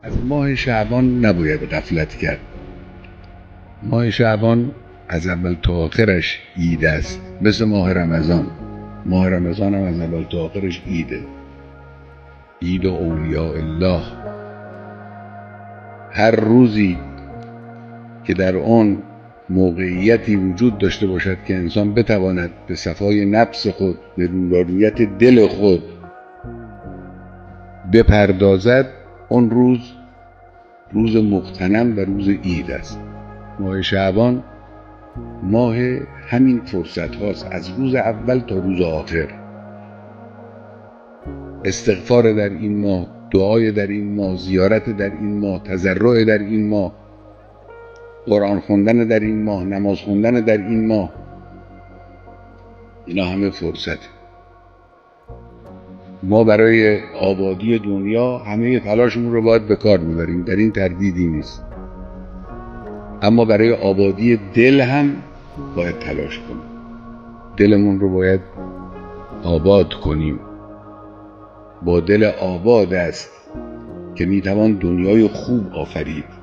از ماه شعبان نباید غفلت کرد. ماه شعبان از اول تا آخرش عید است، مثل ماه رمضان. ماه رمضان هم از اول تا آخرش عیده، عید اولیاء الله. هر روزی که در آن موقعیتی وجود داشته باشد که انسان بتواند به صفای نفس خود، به نورانیت دل خود بپردازد، اون روز مغتنم و روز عید است. ماه شعبان ماه همین فرصت هاست، از روز اول تا روز آخر. استغفار در این ماه، دعای در این ماه، زیارت در این ماه، تضرع در این ماه، قرآن خوندن در این ماه، نماز خوندن در این ماه، اینا همه فرصت. ما برای آبادی دنیا همه تلاشمون رو باید به کار میبریم، در این تردیدی نیست، اما برای آبادی دل هم باید تلاش کنیم. دلمون رو باید آباد کنیم. با دل آباد است که میتوان دنیای خوب آفرید.